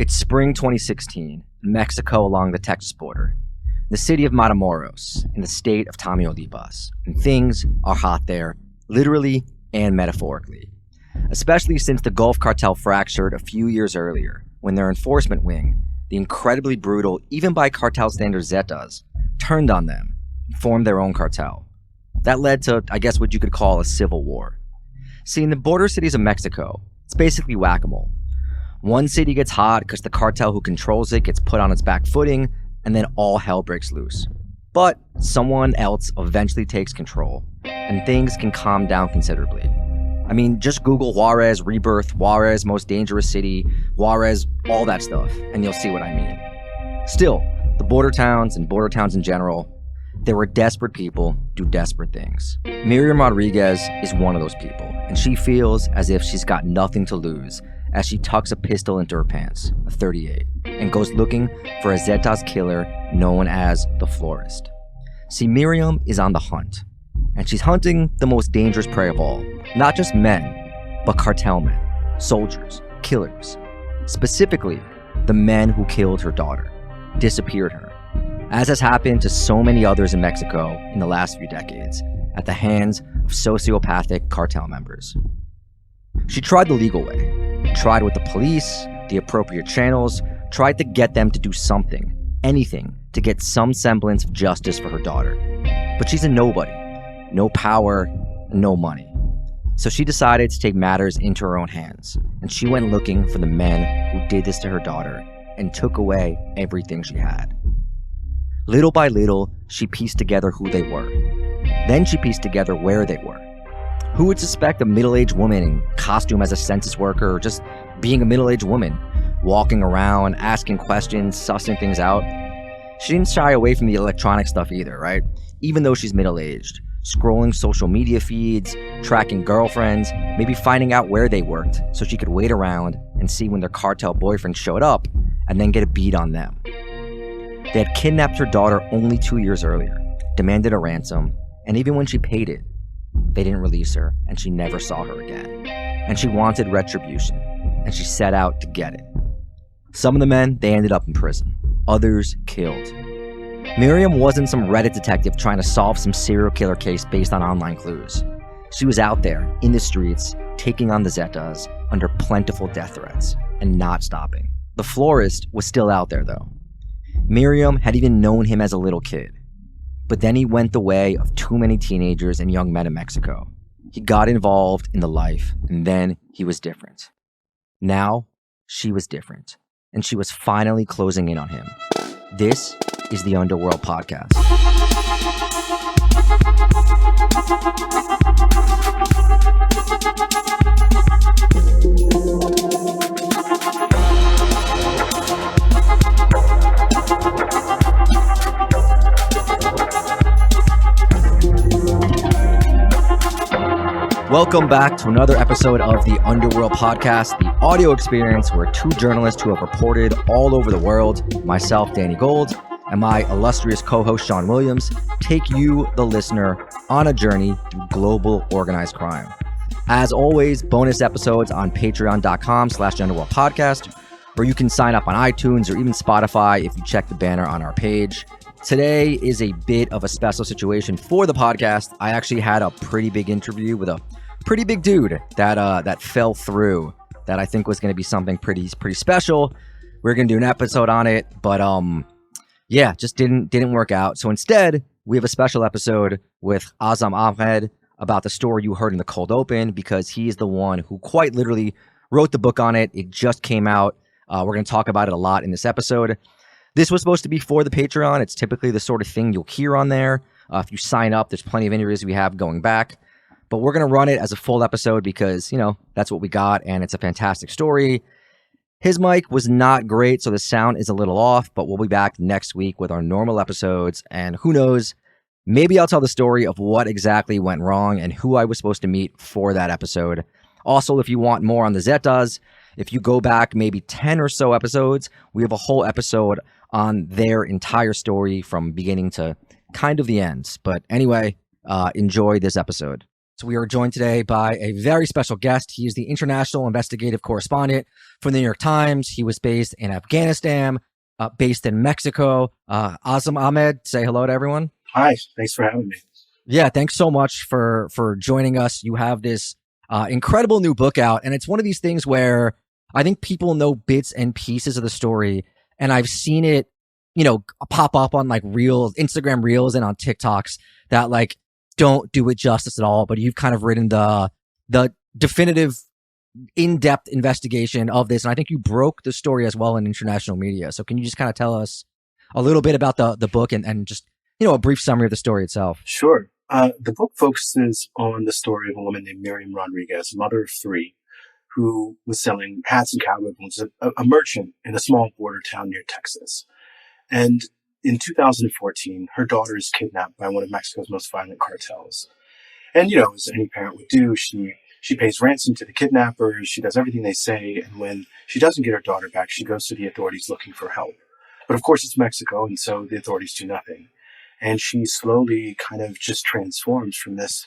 It's spring 2016, in Mexico along the Texas border, the city of Matamoros, in the state of Tamaulipas, and things are hot there, literally and metaphorically. Especially since the Gulf Cartel fractured a few years earlier, when their enforcement wing, the incredibly brutal, even by cartel standards Zetas, turned on them and formed their own cartel. That led to, I guess, what you could call a civil war. See, in the border cities of Mexico, it's basically whack-a-mole. One city gets hot because the cartel who controls it gets put on its back footing, and then all hell breaks loose. But someone else eventually takes control, and things can calm down considerably. I mean, just Google Juarez rebirth, Juarez most dangerous city, Juarez, all that stuff, and you'll see what I mean. Still, the border towns and border towns in general, there were desperate people do desperate things. Miriam Rodriguez is one of those people, and she feels as if she's got nothing to lose as she tucks a pistol into her pants, a .38, and goes looking for a Zetas killer known as the Florist. See, Miriam is on the hunt, and she's hunting the most dangerous prey of all. Not just men, but cartel men, soldiers, killers. Specifically, the men who killed her daughter, disappeared her, as has happened to so many others in Mexico in the last few decades, at the hands of sociopathic cartel members. She tried the legal way, tried with the police, the appropriate channels, tried to get them to do something, anything, to get some semblance of justice for her daughter. But she's a nobody, no power, no money. So she decided to take matters into her own hands, and she went looking for the men who did this to her daughter and took away everything she had. Little by little, she pieced together who they were. Then she pieced together where they were. Who would suspect a middle-aged woman in costume as a census worker, or just being a middle-aged woman, walking around, asking questions, sussing things out? She didn't shy away from the electronic stuff either, right? Even though she's middle-aged, scrolling social media feeds, tracking girlfriends, maybe finding out where they worked so she could wait around and see when their cartel boyfriend showed up and then get a beat on them. They had kidnapped her daughter only 2 years earlier, demanded a ransom, and even when she paid it, they didn't release her, and she never saw her again. And she wanted retribution, and she set out to get it. Some of the men, they ended up in prison. Others killed. Miriam wasn't some Reddit detective trying to solve some serial killer case based on online clues. She was out there, in the streets, taking on the Zetas, under plentiful death threats, and not stopping. The Florist was still out there, though. Miriam had even known him as a little kid. But then he went the way of too many teenagers and young men in Mexico. He got involved in the life, and then he was different. Now, she was different, and she was finally closing in on him. This is the Underworld Podcast. Welcome back to another episode of the Underworld Podcast, the audio experience where two journalists who have reported all over the world, myself, Danny Gold, and my illustrious co-host, Sean Williams, take you, the listener, on a journey through global organized crime. As always, bonus episodes on patreon.com/underworldpodcast, where you can sign up on iTunes or even Spotify if you check the banner on our page. Today is a bit of a special situation for the podcast. I actually had a pretty big interview with a pretty big dude that fell through, that I think was going to be something pretty special. We're going to do an episode on it, but yeah, just didn't work out. So instead, we have a special episode with Azam Ahmed about the story you heard in the cold open, because he's the one who quite literally wrote the book on it. It just came out. We're going to talk about it a lot in this episode. This was supposed to be for the Patreon. It's typically the sort of thing you'll hear on there. If you sign up, there's plenty of interviews we have going back. But we're going to run it as a full episode because, you know, that's what we got, and it's a fantastic story. His mic was not great, so the sound is a little off, but we'll be back next week with our normal episodes, and who knows, maybe I'll tell the story of what exactly went wrong and who I was supposed to meet for that episode. Also, if you want more on the Zetas, if you go back maybe 10 or so episodes, we have a whole episode on their entire story from beginning to kind of the end. But anyway, enjoy this episode. We are joined today by a very special guest. He is the international investigative correspondent for the New York Times. He was based in Afghanistan, based in Mexico. Azam Ahmed, say hello to everyone. Hi, thanks for having me. Yeah, thanks so much for joining us. You have this incredible new book out, and it's one of these things where I think people know bits and pieces of the story, and I've seen it, pop up on like reels, Instagram reels, and on TikToks that like don't do it justice at all. But you've kind of written the definitive, in-depth investigation of this, and I think you broke the story as well in international media. So can you just kind of tell us a little bit about the book and just a brief summary of the story itself? Sure. The book focuses on the story of a woman named Miriam Rodriguez, mother of three, who was selling hats and cowboy boots, a merchant in a small border town near Texas. And in 2014, her daughter is kidnapped by one of Mexico's most violent cartels. And, as any parent would do, she pays ransom to the kidnappers. She does everything they say. And when she doesn't get her daughter back, she goes to the authorities looking for help. But of course, it's Mexico, and so the authorities do nothing. And she slowly kind of just transforms from this,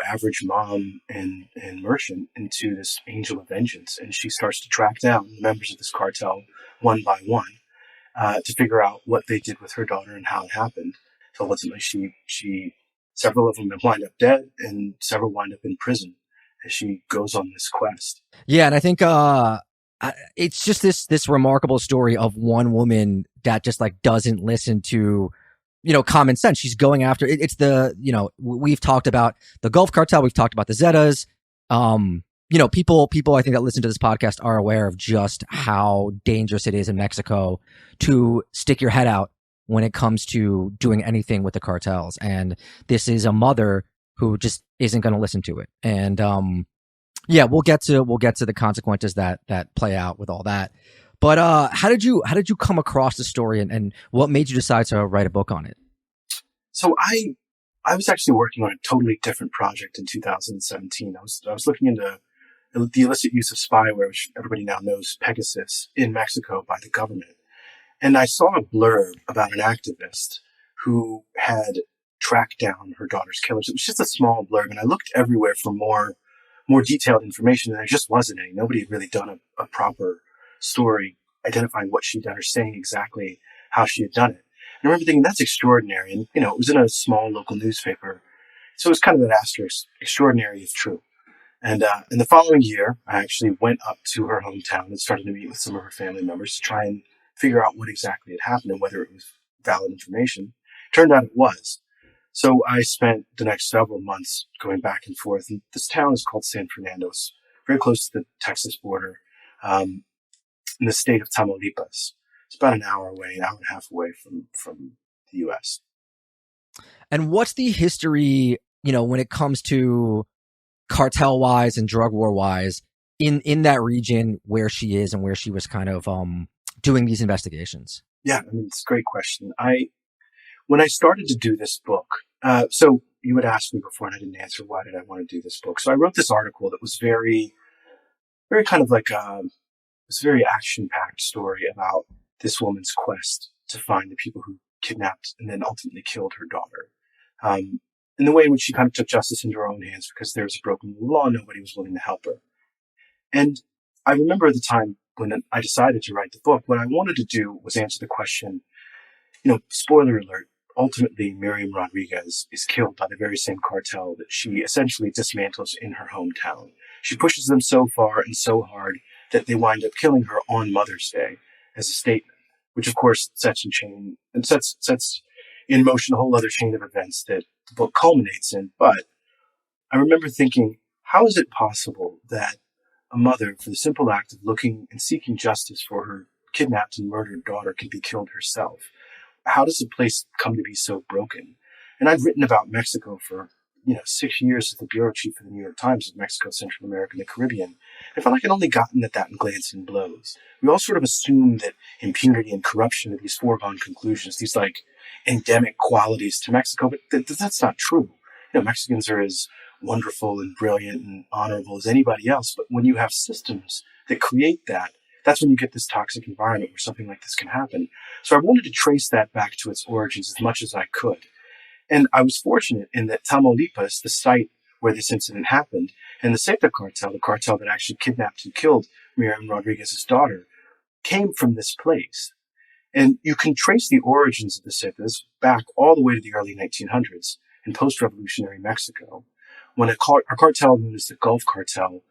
average mom and merchant into this angel of vengeance. And she starts to track down the members of this cartel one by one to figure out what they did with her daughter and how it happened. So ultimately, several of them wind up dead and several wind up in prison as she goes on this quest. Yeah, and I think it's just this remarkable story of one woman that just like doesn't listen to common sense. She's going after it. It's we've talked about the Gulf Cartel. We've talked about the Zetas. People I think that listen to this podcast are aware of just how dangerous it is in Mexico to stick your head out when it comes to doing anything with the cartels. And this is a mother who just isn't going to listen to it. And, we'll get to the consequences that play out with all that. But how did you come across the story and what made you decide to write a book on it? So I was actually working on a totally different project in 2017. I was looking into the illicit use of spyware, which everybody now knows Pegasus, in Mexico by the government. And I saw a blurb about an activist who had tracked down her daughter's killers. It was just a small blurb, and I looked everywhere for more detailed information, and there just wasn't any. Nobody had really done a proper story identifying what she'd done or saying exactly how she had done it. And I remember thinking, that's extraordinary. And, it was in a small local newspaper. So it was kind of that asterisk, extraordinary if true. And in the following year, I actually went up to her hometown and started to meet with some of her family members to try and figure out what exactly had happened and whether it was valid information. Turned out it was. So I spent the next several months going back and forth. And this town is called San Fernando. It's very close to the Texas border. In the state of Tamaulipas. It's about an hour and a half away from the U.S. And what's the history, when it comes to cartel-wise and drug war-wise in that region where she is and where she was kind of doing these investigations? Yeah, it's a great question. When I started to do this book, so you had asked me before and I didn't answer, why did I want to do this book? So I wrote this article that was very, very kind of like it's a very action-packed story about this woman's quest to find the people who kidnapped and then ultimately killed her daughter. In the way in which she kind of took justice into her own hands because there was a broken law, nobody was willing to help her. And I remember at the time when I decided to write the book, what I wanted to do was answer the question, spoiler alert, ultimately Miriam Rodriguez is killed by the very same cartel that she essentially dismantles in her hometown. She pushes them so far and so hard that they wind up killing her on Mother's Day as a statement, which of course sets in motion a whole other chain of events that the book culminates in. But I remember thinking, how is it possible that a mother, for the simple act of looking and seeking justice for her kidnapped and murdered daughter, can be killed herself? How does a place come to be so broken? And I've written about Mexico for 6 years as the bureau chief of the New York Times of Mexico, Central America, and the Caribbean. I felt like I'd only gotten at that in glancing blows. We all sort of assume that impunity and corruption are these foregone conclusions, these like endemic qualities to Mexico, but that's not true. Mexicans are as wonderful and brilliant and honorable as anybody else, but when you have systems that create that, that's when you get this toxic environment where something like this can happen. So I wanted to trace that back to its origins as much as I could. And I was fortunate in that Tamaulipas, the site where this incident happened. And the Zeta cartel, the cartel that actually kidnapped and killed Miriam Rodriguez's daughter, came from this place. And you can trace the origins of the Zetas back all the way to the early 1900s in post-revolutionary Mexico, when a cartel known as the Gulf Cartel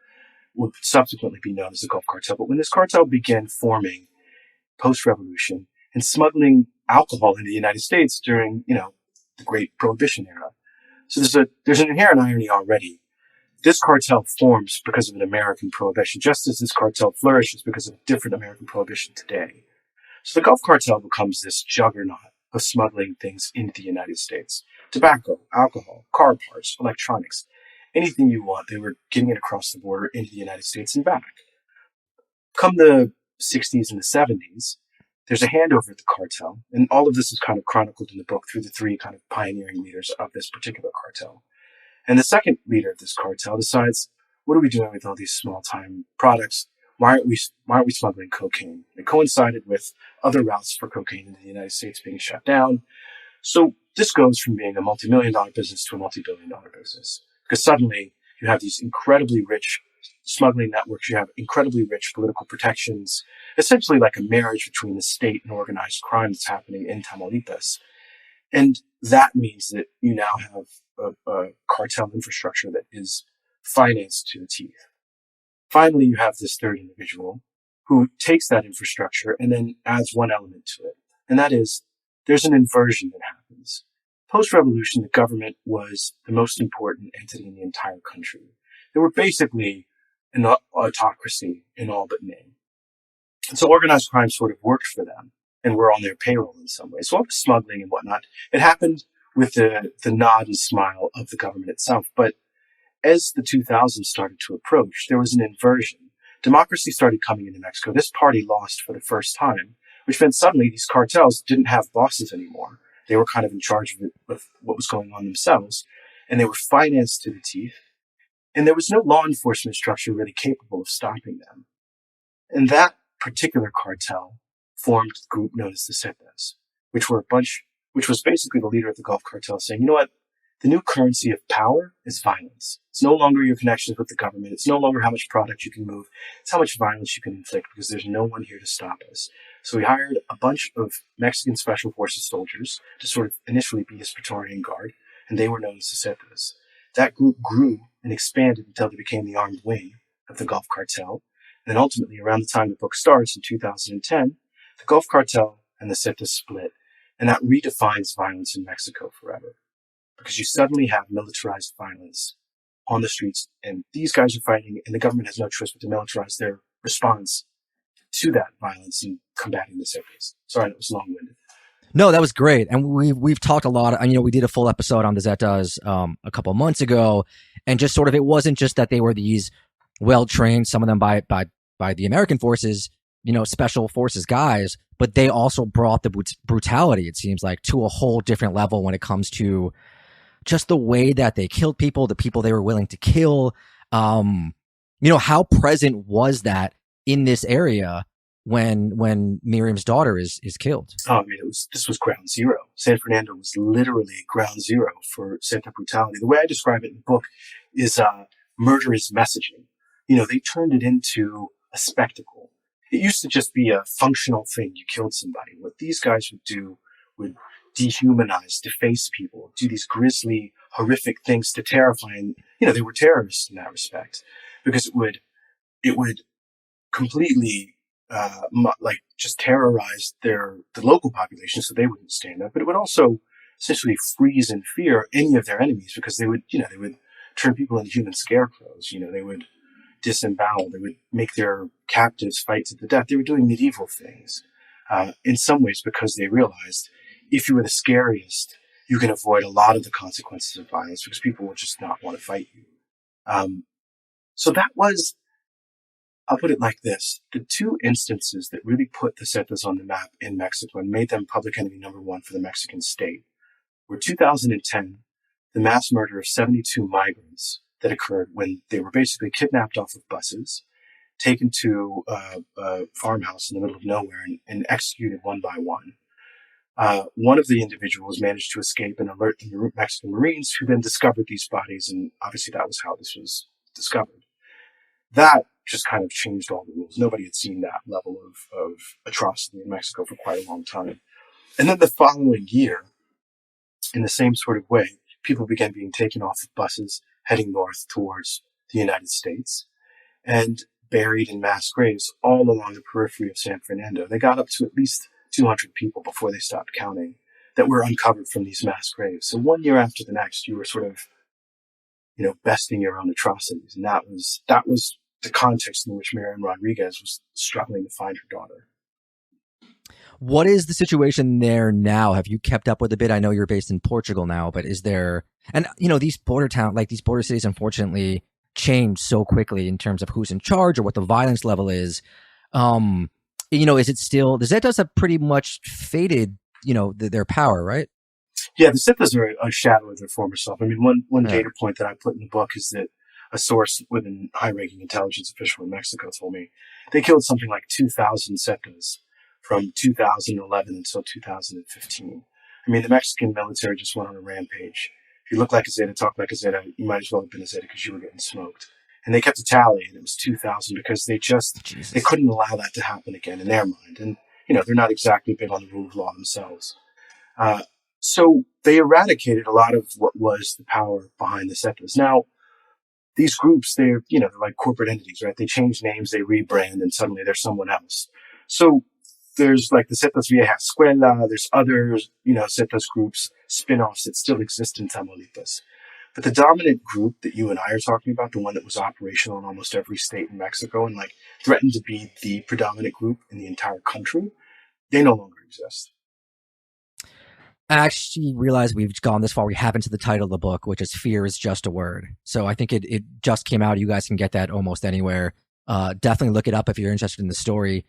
would subsequently be known as the Gulf Cartel. But when this cartel began forming post-revolution and smuggling alcohol into the United States during, the Great Prohibition era. So there's an inherent irony already. This cartel forms because of an American prohibition, just as this cartel flourishes because of a different American prohibition today. So the Gulf Cartel becomes this juggernaut of smuggling things into the United States. Tobacco, alcohol, car parts, electronics, anything you want, they were getting it across the border into the United States and back. Come the 60s and the 70s, there's a handover at the cartel, and all of this is kind of chronicled in the book through the three kind of pioneering leaders of this particular cartel. And the second leader of this cartel decides, what are we doing with all these small-time products? Why aren't we smuggling cocaine? It coincided with other routes for cocaine in the United States being shut down. So this goes from being a multi-million-dollar business to a multi-billion-dollar business. Because suddenly you have these incredibly rich smuggling networks, you have incredibly rich political protections, essentially like a marriage between the state and organized crime that's happening in Tamaulipas. And that means that you now have a cartel infrastructure that is financed to the teeth. Finally, you have this third individual who takes that infrastructure and then adds one element to it. And that is, there's an inversion that happens. Post-revolution, the government was the most important entity in the entire country. They were basically an autocracy in all but name. And so organized crime sort of worked for them and were on their payroll in some ways. So all the smuggling and whatnot, it happened with the nod and smile of the government itself. But as the 2000s started to approach, there was an inversion. Democracy started coming into Mexico. This party lost for the first time, which meant suddenly these cartels didn't have bosses anymore. They were kind of in charge of what was going on themselves, and they were financed to the teeth. And there was no law enforcement structure really capable of stopping them. And that particular cartel formed the group known as the Zetas, which was basically the leader of the Gulf Cartel saying, you know what? The new currency of power is violence. It's no longer your connections with the government. It's no longer how much product you can move. It's how much violence you can inflict because there's no one here to stop us. So he hired a bunch of Mexican Special Forces soldiers to sort of initially be his Praetorian Guard, and they were known as the Zetas. That group grew and expanded until they became the armed wing of the Gulf Cartel. And then ultimately, around the time the book starts in 2010, the Gulf Cartel and the Zetas split, and that redefines violence in Mexico forever. Because you suddenly have militarized violence on the streets, and these guys are fighting, and the government has no choice but to militarize their response to that violence and combating the Zetas. Sorry, that was long-winded. No, that was great, and we've talked a lot. We did a full episode on the Zetas a couple months ago, and just sort of it wasn't just that they were these well-trained, some of them by the American forces, special forces guys, but they also brought the brutality, it seems like, to a whole different level when it comes to just the way that they killed people, the people they were willing to kill. How present was that in this area when Miriam's daughter is killed? Oh, I mean, this was ground zero. San Fernando was literally ground zero for Zeta brutality. The way I describe it in the book is murderous messaging. They turned it into a spectacle. It used to just be a functional thing. You killed somebody. What these guys would do would dehumanize, deface people, do these grisly, horrific things to terrify. And, they were terrorists in that respect because it would completely, just terrorize the local population so they wouldn't stand up. But it would also essentially freeze in fear any of their enemies because they would turn people into human scarecrows. They would disembowel. They would make their captives fight to the death. They were doing medieval things, in some ways because they realized if you were the scariest, you can avoid a lot of the consequences of violence because people will just not want to fight you. So that was, I'll put it like this. The two instances that really put the Zetas on the map in Mexico and made them public enemy number one for the Mexican state were 2010, the mass murder of 72 migrants that occurred when they were basically kidnapped off of buses, taken to a farmhouse in the middle of nowhere and executed one by one. One of the individuals managed to escape and alert the Mexican Marines, who then discovered these bodies, and obviously that was how this was discovered. That just kind of changed all the rules. Nobody had seen that level of atrocity in Mexico for quite a long time. And then the following year, in the same sort of way, people began being taken off of buses heading north towards the United States and buried in mass graves all along the periphery of San Fernando. They got up to at least 200 people before they stopped counting that were uncovered from these mass graves. So one year after the next, you were sort of, besting your own atrocities. And that was the context in which Miriam Rodriguez was struggling to find her daughter. What is the situation there now? Have you kept up with a bit? I know you're based in Portugal now, but is there, and these border these border cities, unfortunately, change so quickly in terms of who's in charge or what the violence level is. Is it still, the Zetas have pretty much faded, their power, right? Yeah, the Zetas are a shadow of their former self. I mean, one data point that I put in the book is that a source within high-ranking intelligence official in Mexico told me they killed something like 2,000 Zetas from 2011 until 2015. I mean, the Mexican military just went on a rampage. If you look like a Zeta, talk like a Zeta, you might as well have been a Zeta because you were getting smoked. And they kept a tally, and it was 2,000 because they couldn't allow that to happen again in their mind. And, they're not exactly big on the rule of law themselves. So they eradicated a lot of what was the power behind the Zetas. Now, these groups, they're like corporate entities, right? They change names, they rebrand, and suddenly they're someone else. So there's like the Zetas Vieja Escuela, there's other, Zetas groups, spin-offs that still exist in Tamaulipas. But the dominant group that you and I are talking about, the one that was operational in almost every state in Mexico and threatened to be the predominant group in the entire country, they no longer exist. I actually realize we've gone this far. We haven't to the title of the book, which is Fear is Just a Word. So I think it just came out. You guys can get that almost anywhere. Definitely look it up if you're interested in the story.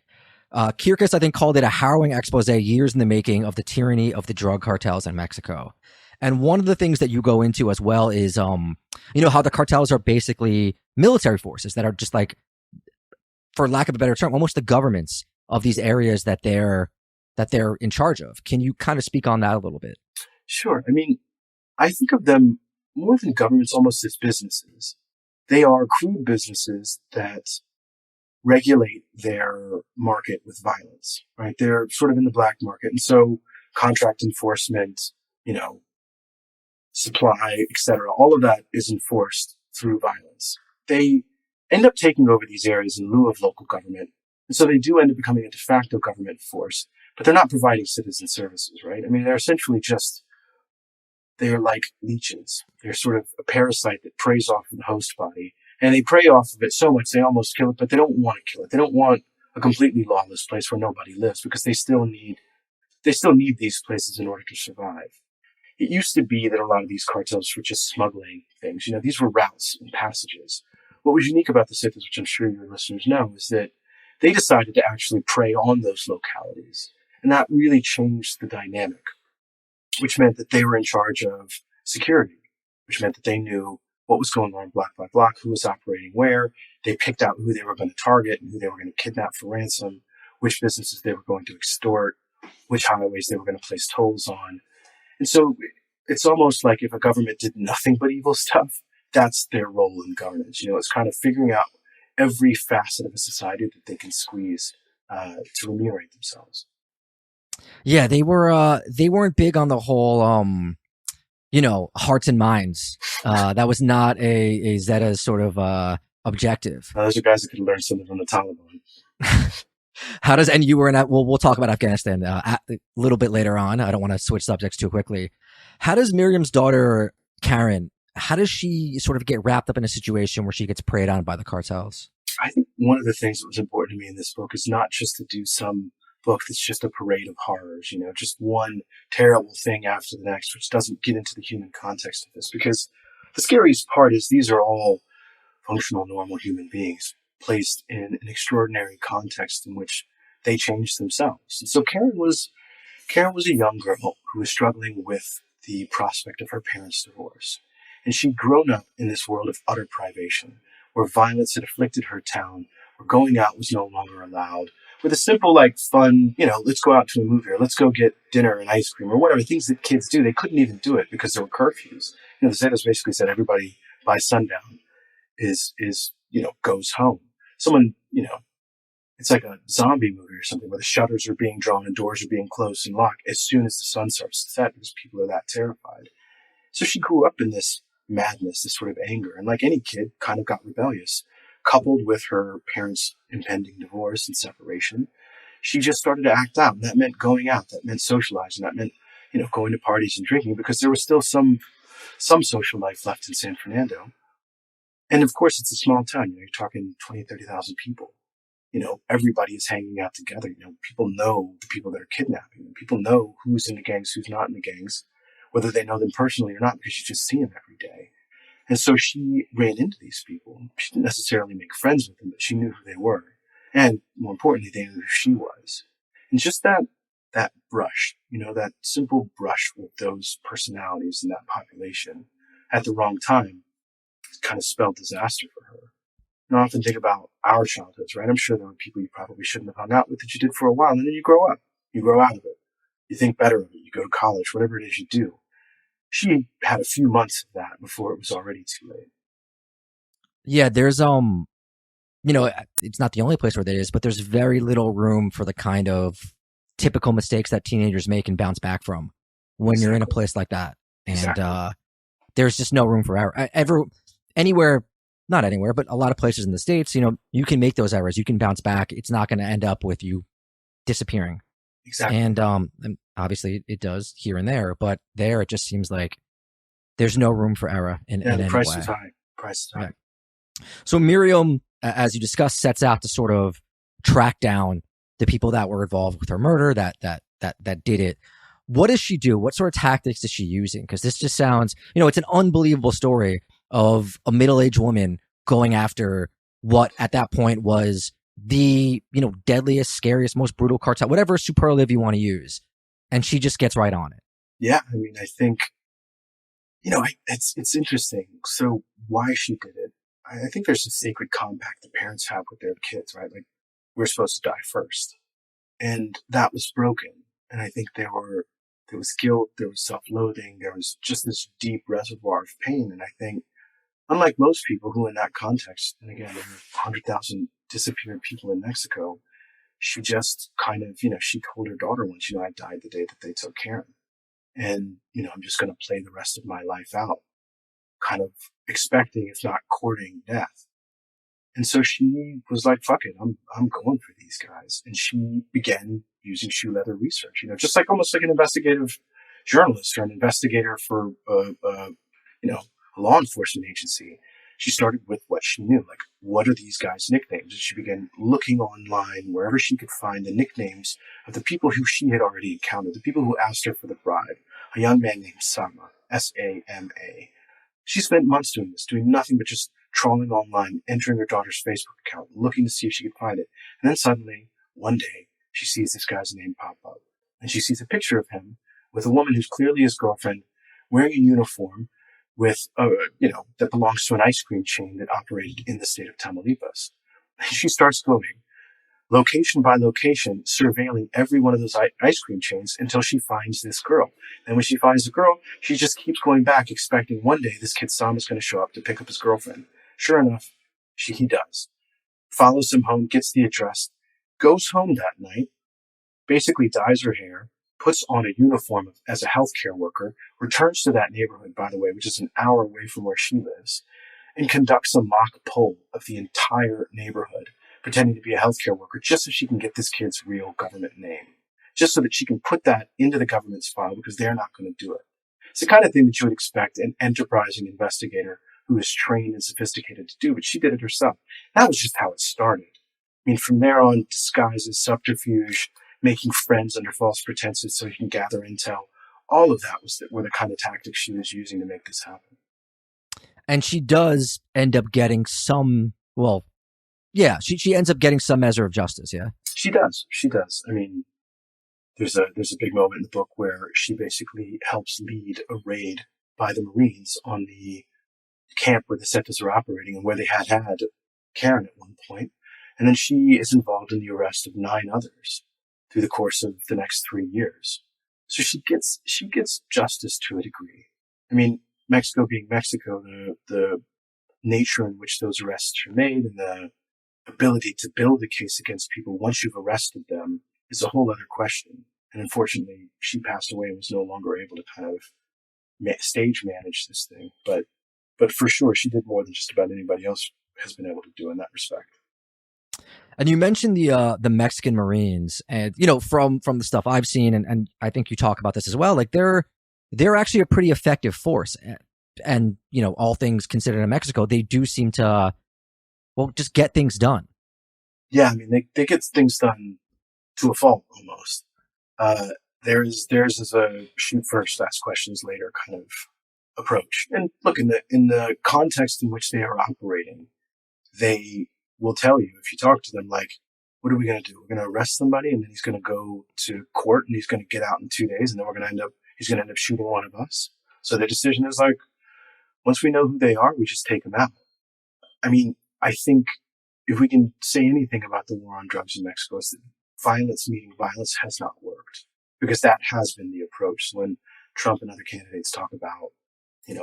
Kirkus, I think, called it a harrowing expose, years in the making of the tyranny of the drug cartels in Mexico. And one of the things that you go into as well is, how the cartels are basically military forces that are just for lack of a better term, almost the governments of these areas that they're in charge of. Can you kind of speak on that a little bit? Sure. I mean, I think of them more than governments almost as businesses. They are crude businesses that regulate their market with violence, right? They're sort of in the black market. And so contract enforcement, supply, etc., all of that is enforced through violence. They end up taking over these areas in lieu of local government. And so they do end up becoming a de facto government force, but they're not providing citizen services, right? I mean, they're essentially they're like leeches. They're sort of a parasite that preys off of the host body, and they prey off of it so much they almost kill it, but they don't want to kill it. They don't want a completely lawless place where nobody lives because they still need these places in order to survive. It used to be that a lot of these cartels were just smuggling things. These were routes and passages. What was unique about the Zetas, which I'm sure your listeners know, is that they decided to actually prey on those localities. And that really changed the dynamic, which meant that they were in charge of security, which meant that they knew what was going on block by block, who was operating where. They picked out who they were going to target and who they were going to kidnap for ransom, which businesses they were going to extort, which highways they were going to place tolls on. And so it's almost like if a government did nothing but evil stuff, that's their role in governance. It's kind of figuring out every facet of a society that they can squeeze to remunerate themselves. Yeah, they weren't big on the whole, hearts and minds. That was not a Zeta's sort of objective. Those are guys that could learn something from the Taliban. And you were in that, we'll talk about Afghanistan a little bit later on. I don't want to switch subjects too quickly. How does Miriam's daughter, Karen, how does she sort of get wrapped up in a situation where she gets preyed on by the cartels? I think one of the things that was important to me in this book is not just to do some book that's just a parade of horrors, just one terrible thing after the next, which doesn't get into the human context of this. Because the scariest part is these are all functional, normal human beings placed in an extraordinary context in which they changed themselves. And so Karen was a young girl who was struggling with the prospect of her parents' divorce. And she'd grown up in this world of utter privation, where violence had afflicted her town, where going out was no longer allowed, with a simple, like, fun, let's go out to a movie or let's go get dinner and ice cream or whatever, things that kids do. They couldn't even do it because there were curfews. The Zetas basically said everybody by sundown is goes home. Someone, it's like a zombie movie or something where the shutters are being drawn and doors are being closed and locked as soon as the sun starts to set because people are that terrified. So she grew up in this madness, this sort of anger, and like any kid, kind of got rebellious. Coupled with her parents' impending divorce and separation, she just started to act out. And that meant going out. That meant socializing. That meant, going to parties and drinking because there was still some social life left in San Fernando. And of course, it's a small town. You're talking 20, 30,000 people. Everybody is hanging out together. People know the people that are kidnapping them. People know who's in the gangs, who's not in the gangs, whether they know them personally or not, because you just see them every day. And so she ran into these people. She didn't necessarily make friends with them, but she knew who they were. And more importantly, they knew who she was. And just that brush, that simple brush with those personalities and that population at the wrong time kind of spelled disaster for her. And I often think about our childhoods, right? I'm sure there were people you probably shouldn't have hung out with that you did for a while, and then you grow up. You grow out of it. You think better of it. You go to college, whatever it is you do. She had a few months of that before it was already too late. Yeah, there's it's not the only place where there is, but there's very little room for the kind of typical mistakes that teenagers make and bounce back from when you're in a place like that. And there's just no room for error. Anywhere, not anywhere, but a lot of places in the States, you can make those errors. You can bounce back. It's not going to end up with you disappearing. Exactly. And obviously it does here and there, but there it just seems like there's no room for error in any way. Price is high. Right. So Miriam, as you discussed, sets out to sort of track down the people that were involved with her murder, that did it. What does she do? What sort of tactics is she using? Because this just sounds, it's an unbelievable story of a middle-aged woman going after what at that point was the, deadliest, scariest, most brutal cartel, whatever superlative you want to use. And she just gets right on it. Yeah. I mean, I think, it's interesting. So why she did it, I think there's a sacred compact that parents have with their kids, right? Like, we're supposed to die first. And that was broken. And I think there was guilt, there was self-loathing, there was just this deep reservoir of pain. And I think, unlike most people who in that context, and again, there are 100,000 disappeared people in Mexico, she just kind of, she told her daughter once, I died the day that they took Karen. And, I'm just going to play the rest of my life out, kind of expecting, if not courting, death. And so she was like, fuck it, I'm going for these guys. And she began using shoe leather research, just like almost like an investigative journalist or an investigator for, a law enforcement agency. She started with what she knew, like, what are these guys' nicknames? And she began looking online wherever she could find the nicknames of the people who she had already encountered, the people who asked her for the bribe. A young man named Sama, S-A-M-A. She spent months doing this, doing nothing but just trawling online, entering her daughter's Facebook account, looking to see if she could find it. And then suddenly, one day, she sees this guy's name pop up. And she sees a picture of him with a woman who's clearly his girlfriend, wearing a uniform with, that belongs to an ice cream chain that operated in the state of Tamaulipas. And she starts going location by location, surveilling every one of those ice cream chains until she finds this girl. And when she finds the girl, she just keeps going back, expecting one day this kid Sam is going to show up to pick up his girlfriend. Sure enough, he does. Follows him home, gets the address, goes home that night, basically dyes her hair, puts on a uniform as a healthcare worker, returns to that neighborhood, by the way, which is an hour away from where she lives, and conducts a mock poll of the entire neighborhood, pretending to be a healthcare worker, just so she can get this kid's real government name, just so that she can put that into the government's file because they're not going to do it. It's the kind of thing that you would expect an enterprising investigator who is trained and sophisticated to do, but she did it herself. That was just how it started. I mean, from there on, disguises, subterfuge, making friends under false pretenses so you can gather intel. All of that were the kind of tactics she was using to make this happen. And she does end up getting some, she ends up getting some measure of justice, yeah? She does. I mean, there's a big moment in the book where she basically helps lead a raid by the Marines on the camp where the Zetas are operating and where they had Karen at one point. And then she is involved in the arrest of 9 others through the course of the next 3 years. So she gets justice to a degree. I mean, Mexico being Mexico, the nature in which those arrests are made and the ability to build a case against people once you've arrested them is a whole other question. And unfortunately, she passed away and was no longer able to kind of stage manage this thing. But for sure, she did more than just about anybody else has been able to do in that respect. And you mentioned the Mexican Marines, and from the stuff I've seen, and I think you talk about this as well. Like they're actually a pretty effective force, and all things considered in Mexico, they do seem to just get things done. Yeah, I mean they get things done to a fault almost. Theirs is a shoot first, ask questions later kind of approach. And look, in the context in which they are operating, they will tell you, if you talk to them, like, what are we going to do? We're going to arrest somebody and then he's going to go to court and he's going to get out in 2 days and then he's going to end up shooting one of us. So the decision is like, once we know who they are, we just take them out. I mean, I think if we can say anything about the war on drugs in Mexico, it's that violence meeting violence has not worked, because that has been the approach. So when Trump and other candidates talk about,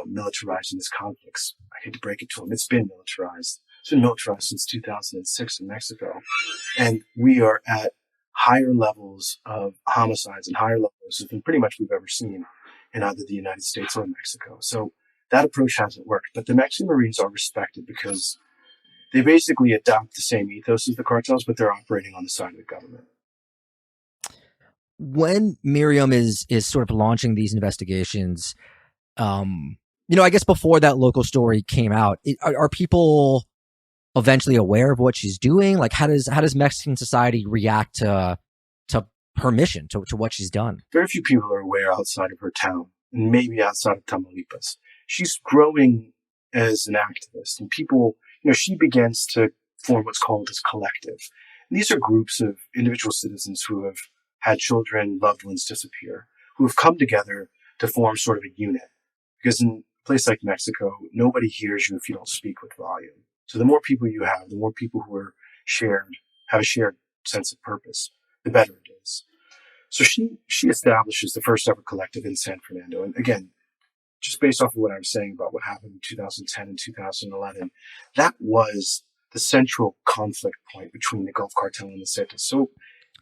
militarizing this conflict, I hate to break it to them, it's been militarized. It's been militarized since 2006 in Mexico. And we are at higher levels of homicides and higher levels than pretty much we've ever seen in either the United States or Mexico. So that approach hasn't worked. But the Mexican Marines are respected because they basically adopt the same ethos as the cartels, but they're operating on the side of the government. When Miriam is sort of launching these investigations, I guess before that local story came out, are people eventually aware of what she's doing? Like, how does Mexican society react to her mission, to what she's done? Very few people are aware outside of her town, and maybe outside of Tamaulipas. She's growing as an activist, and people, she begins to form what's called this collective. And these are groups of individual citizens who have had children, loved ones disappear, who have come together to form sort of a unit. Because in a place like Mexico, nobody hears you if you don't speak with volume. So the more people you have, the more people who are have a shared sense of purpose, the better it is. So she establishes the first ever collective in San Fernando. And again, just based off of what I was saying about what happened in 2010 and 2011, that was the central conflict point between the Gulf Cartel and the Zetas. So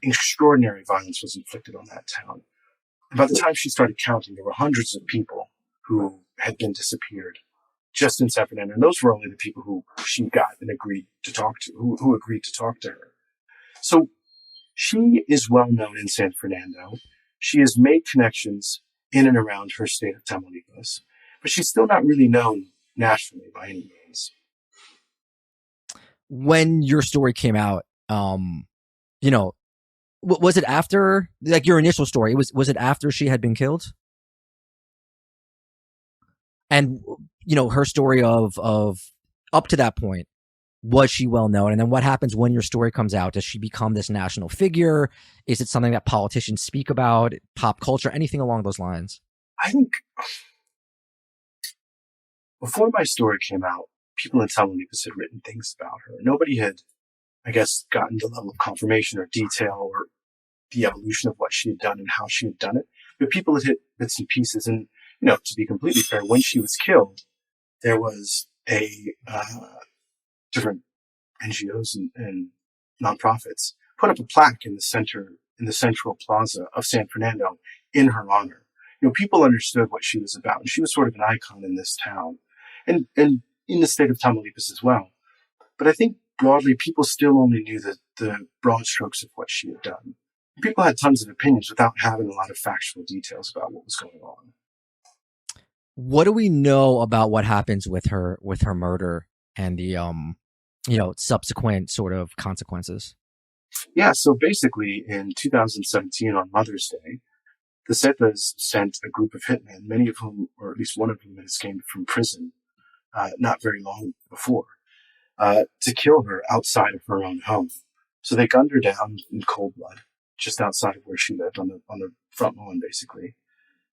extraordinary violence was inflicted on that town. And by the time she started counting, there were hundreds of people who had been disappeared just in San Fernando. And those were only the people who she got and agreed to talk to, who agreed to talk to her. So she is well known in San Fernando. She has made connections in and around her state of Tamaulipas, but she's still not really known nationally by any means. When your story came out, was it after, like your initial story, was it after she had been killed? And, her story of up to that point, was she well known? And then what happens when your story comes out? Does she become this national figure? Is it something that politicians speak about, pop culture, anything along those lines? I think before my story came out, people in Tamaulipas had written things about her. Nobody had, I guess, gotten the level of confirmation or detail or the evolution of what she had done and how she had done it. But people had hit bits and pieces. And, to be completely fair, when she was killed, there was a different NGOs and nonprofits put up a plaque in the central plaza of San Fernando in her honor. People understood what she was about, and she was sort of an icon in this town and in the state of Tamaulipas as well. But I think broadly, people still only knew the broad strokes of what she had done. People had tons of opinions without having a lot of factual details about what was going on. What do we know about what happens with her murder and the subsequent sort of consequences? Yeah, so basically in 2017 on Mother's Day, the Zetas sent a group of hitmen, many of whom, or at least one of whom, had escaped from prison not very long before, to kill her outside of her own home. So they gunned her down in cold blood, just outside of where she lived, on the front lawn, basically.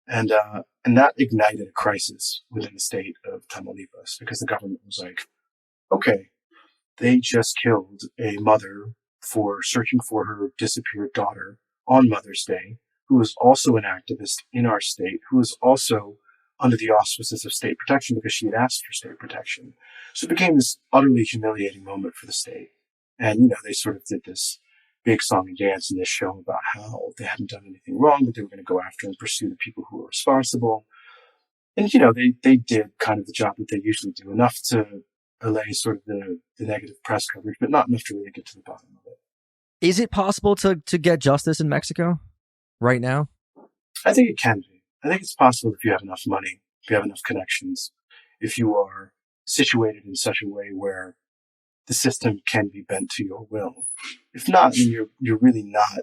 And that ignited a crisis within the state of Tamaulipas, because the government was like, okay, They just killed a mother for searching for her disappeared daughter on Mother's Day, who was also an activist in our state, who was also under the auspices of state protection because she had asked for state protection. So it became this utterly humiliating moment for the state. And, they sort of did this big song and dance in this show about how they hadn't done anything wrong, but they were going to go after and pursue the people who were responsible. And, they did kind of the job that they usually do, enough to allay sort of the negative press coverage, but not enough to really get to the bottom of it. Is it possible to get justice in Mexico right now? I think it can be. I think it's possible if you have enough money, if you have enough connections, if you are situated in such a way where the system can be bent to your will. If not, then you're really not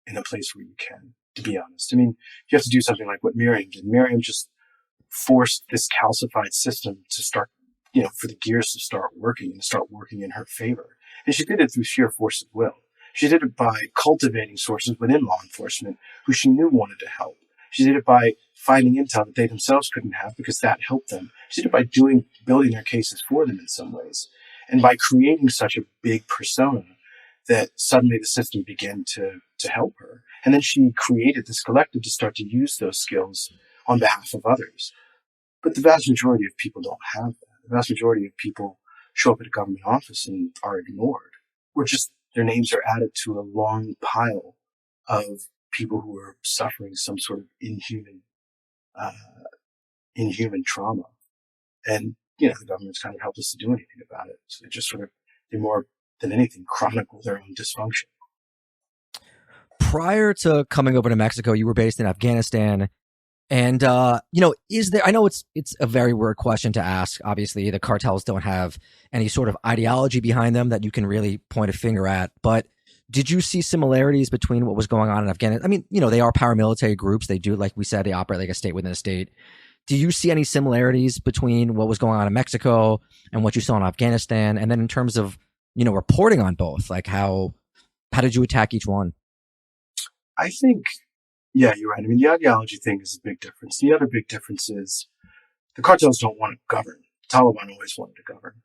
in a place where you can, to be honest. I mean, you have to do something like what Miriam did. Miriam just forced this calcified system to start, for the gears to start working and start working in her favor. And she did it through sheer force of will. She did it by cultivating sources within law enforcement who she knew wanted to help. She did it by finding intel that they themselves couldn't have because that helped them. She did it by building their cases for them in some ways. And by creating such a big persona that suddenly the system began to help her. And then she created this collective to start to use those skills on behalf of others. But the vast majority of people don't have that. The vast majority of people show up at a government office and are ignored, or just their names are added to a long pile of people who are suffering some sort of inhuman trauma. And, the government's kind of helpless to do anything about it. So they just sort of, they more than anything chronicle their own dysfunction. Prior to coming over to Mexico, you were based in Afghanistan. And, is there, I know it's a very weird question to ask. Obviously, the cartels don't have any sort of ideology behind them that you can really point a finger at. But did you see similarities between what was going on in Afghanistan? I mean, they are paramilitary groups. They do, like we said, they operate like a state within a state. Do you see any similarities between what was going on in Mexico and what you saw in Afghanistan? And then in terms of, reporting on both, like how did you attack each one? I think, yeah, you're right. I mean, the ideology thing is a big difference. The other big difference is the cartels don't want to govern. The Taliban always wanted to govern.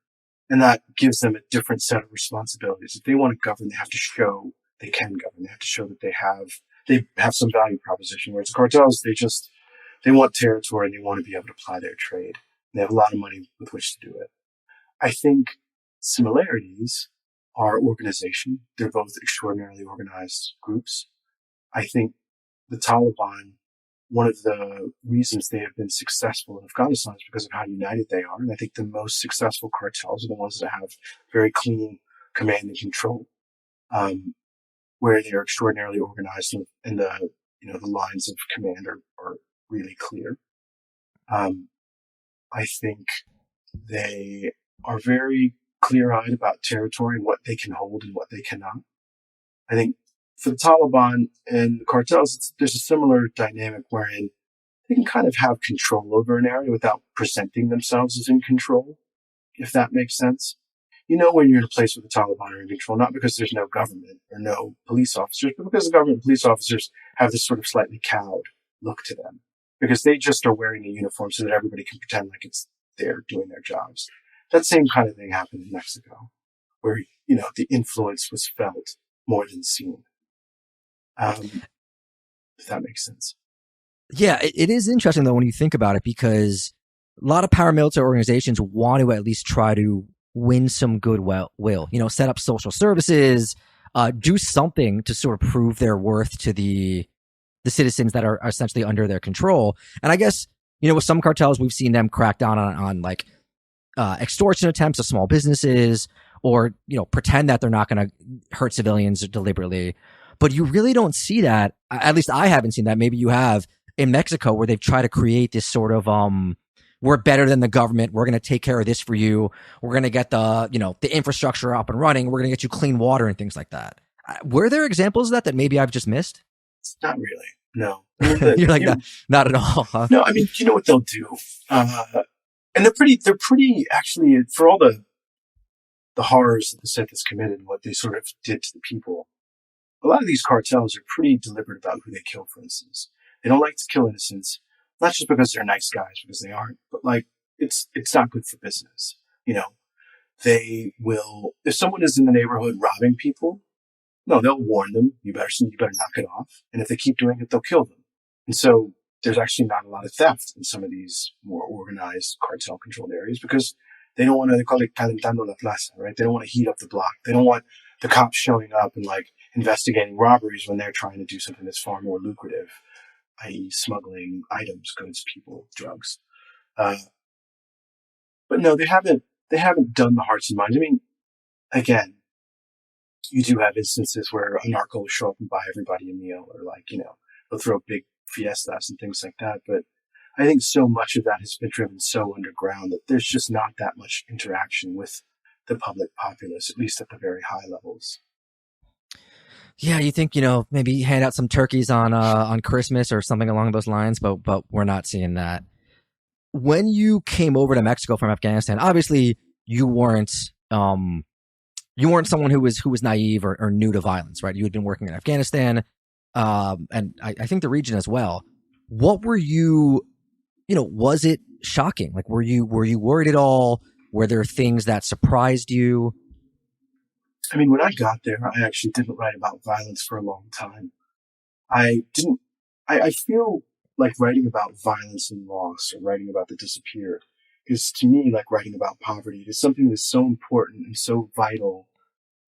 And that gives them a different set of responsibilities. If they want to govern, they have to show they can govern. They have to show that they have some value proposition. Whereas the cartels, they want territory and they want to be able to apply their trade. They have a lot of money with which to do it. I think similarities are organization. They're both extraordinarily organized groups. I think the Taliban, one of the reasons they have been successful in Afghanistan is because of how united they are. And I think the most successful cartels are the ones that have very clean command and control, where they're extraordinarily organized and the lines of command are really clear. I think they are very clear-eyed about territory and what they can hold and what they cannot. I think for the Taliban and the cartels, there's a similar dynamic wherein they can kind of have control over an area without presenting themselves as in control, if that makes sense. When you're in a place where the Taliban are in control, not because there's no government or no police officers, but because the government and police officers have this sort of slightly cowed look to them, because they just are wearing a uniform so that everybody can pretend like they're doing their jobs. That same kind of thing happened in Mexico, where, the influence was felt more than seen. If that makes sense. Yeah, it is interesting, though, when you think about it, because a lot of paramilitary organizations want to at least try to win some goodwill, set up social services, do something to sort of prove their worth to the citizens that are essentially under their control. And I guess, with some cartels, we've seen them crack down on like extortion attempts of small businesses, or, pretend that they're not going to hurt civilians deliberately. But you really don't see that. At least I haven't seen that. Maybe you have in Mexico, where they've tried to create this sort of, we're better than the government. We're going to take care of this for you. We're going to get the infrastructure up and running. We're going to get you clean water and things like that. Were there examples of that maybe I've just missed? Not really. No. You're like, not at all. Huh? No, I mean, you know what they'll do? And they're pretty actually, for all the horrors that the Zetas committed and what they sort of did to the people. A lot of these cartels are pretty deliberate about who they kill, for instance. They don't like to kill innocents, not just because they're nice guys, because they aren't, but like, it's not good for business. They will, if someone is in the neighborhood robbing people, no, they'll warn them, you better knock it off. And if they keep doing it, they'll kill them. And so there's actually not a lot of theft in some of these more organized cartel controlled areas because they don't want to, they call it calentando la plaza, right? They don't want to heat up the block. They don't want the cops showing up and like investigating robberies when they're trying to do something that's far more lucrative, i.e. smuggling items, goods, people, drugs. But no, they haven't done the hearts and minds. I mean, again, you do have instances where a narco will show up and buy everybody a meal or like, they'll throw big fiestas and things like that. But I think so much of that has been driven so underground that there's just not that much interaction with the public populace, at least at the very high levels. Yeah, you think, maybe hand out some turkeys on Christmas or something along those lines, but we're not seeing that. When you came over to Mexico from Afghanistan, obviously you weren't someone who was naive or new to violence, right? You had been working in Afghanistan, and I think the region as well. What were you, was it shocking? Like, were you worried at all? Were there things that surprised you? I mean, when I got there, I actually didn't write about violence for a long time. I feel like writing about violence and loss or writing about the disappeared is to me like writing about poverty. It is something that's so important and so vital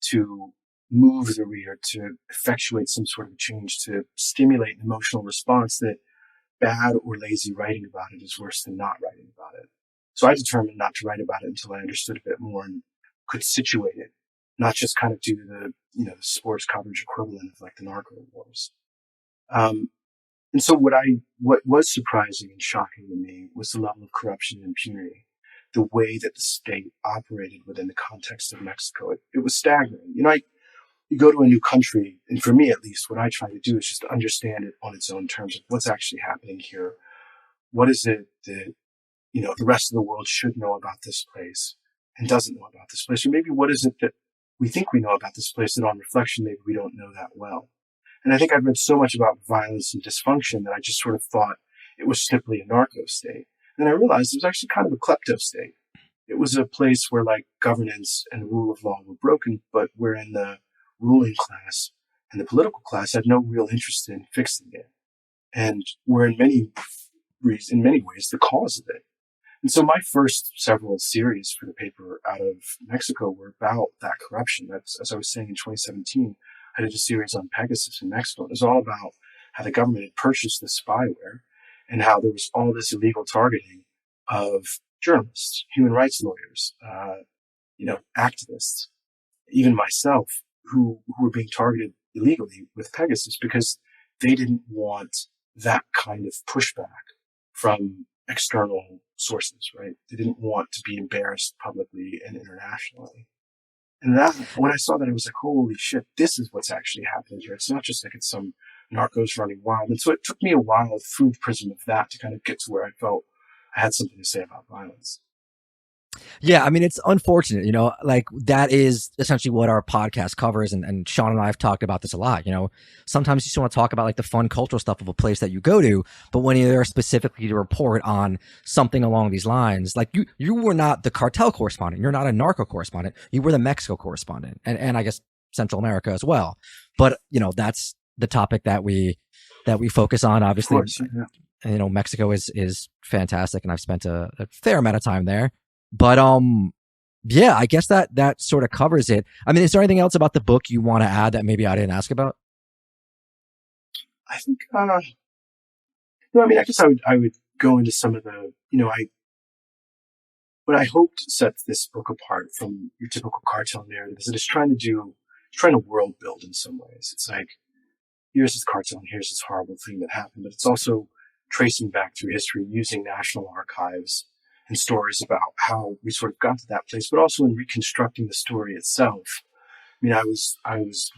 to move the reader, to effectuate some sort of change, to stimulate an emotional response that bad or lazy writing about it is worse than not writing about it. So I determined not to write about it until I understood a bit more and could situate it, not just kind of do the, sports coverage equivalent of like the narco wars. And so what was surprising and shocking to me was the level of corruption and impunity, the way that the state operated within the context of Mexico. It was staggering. You go to a new country, and for me at least, what I try to do is just to understand it on its own terms of what's actually happening here. What is it that, the rest of the world should know about this place and doesn't know about this place? Or maybe what is it that we think we know about this place that on reflection, maybe we don't know that well. And I think I've read so much about violence and dysfunction that I just sort of thought it was simply a narco state. And I realized it was actually kind of a klepto state. It was a place where like governance and the rule of law were broken, but wherein the ruling class and the political class had no real interest in fixing it. And were in many ways the cause of it. And so my first several series for the paper out of Mexico were about that corruption. That's, as I was saying in 2017, I did a series on Pegasus in Mexico. It was all about how the government had purchased the spyware and how there was all this illegal targeting of journalists, human rights lawyers, activists, even myself, who were being targeted illegally with Pegasus because they didn't want that kind of pushback from external sources, right? They didn't want to be embarrassed publicly and internationally. And that, when I saw that, I was like, holy shit, this is what's actually happening here. It's not just like it's some narcos running wild. And so it took me a while through the prism of that to kind of get to where I felt I had something to say about violence. Yeah, I mean, it's unfortunate, like that is essentially what our podcast covers. And Sean and I have talked about this a lot. Sometimes you just want to talk about like the fun cultural stuff of a place that you go to. But when you're there specifically to report on something along these lines, like you were not the cartel correspondent. You're not a narco correspondent. You were the Mexico correspondent and I guess Central America as well. But, that's the topic that we focus on. Obviously, course, yeah. Mexico is fantastic and I've spent a fair amount of time there. But yeah, I guess that sort of covers it. I mean, is there anything else about the book you want to add that maybe I didn't ask about? I think no, I mean, I guess I would go into some of the, what I hoped sets this book apart from your typical cartel narrative is that it's trying to world build in some ways. It's like, here's this cartel and here's this horrible thing that happened, but it's also tracing back through history using national archives and stories about how we sort of got to that place, but also in reconstructing the story itself. I mean, I was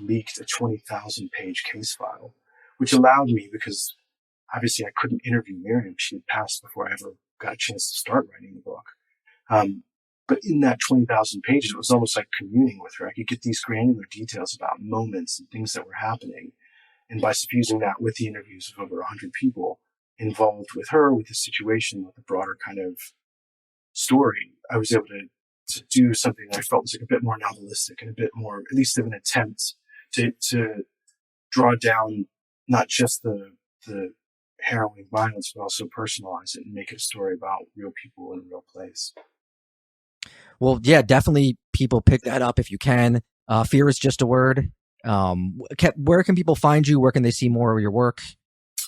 leaked a 20,000 page case file, which allowed me, because obviously I couldn't interview Miriam. She had passed before I ever got a chance to start writing the book. But in that 20,000 pages, it was almost like communing with her. I could get these granular details about moments and things that were happening. And by suffusing that with the interviews of over 100 people involved with her, with the situation, with the broader kind of story, I was able to to do something that I felt was like a bit more novelistic and a bit more, at least of an attempt to draw down not just the harrowing violence, but also personalize it and make it a story about real people in a real place. Well, yeah, definitely people pick that up if you can. Fear is just a word. Where can people find you? Where can they see more of your work?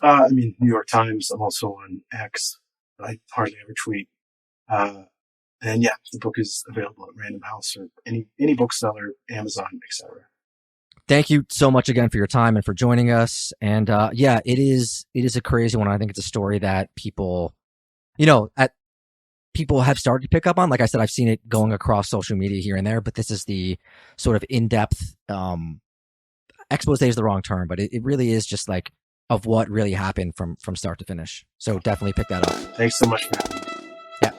New York Times. I'm also on X, but I hardly ever tweet. And yeah, the book is available at Random House or any bookseller, Amazon, etc. Thank you so much again for your time and for joining us. And yeah, it is a crazy one. I think it's a story that people, people have started to pick up on. Like I said, I've seen it going across social media here and there, but this is the sort of in-depth expose is the wrong term, but it really is just like of what really happened from start to finish. So definitely pick that up. Thanks so much for having me. Yeah.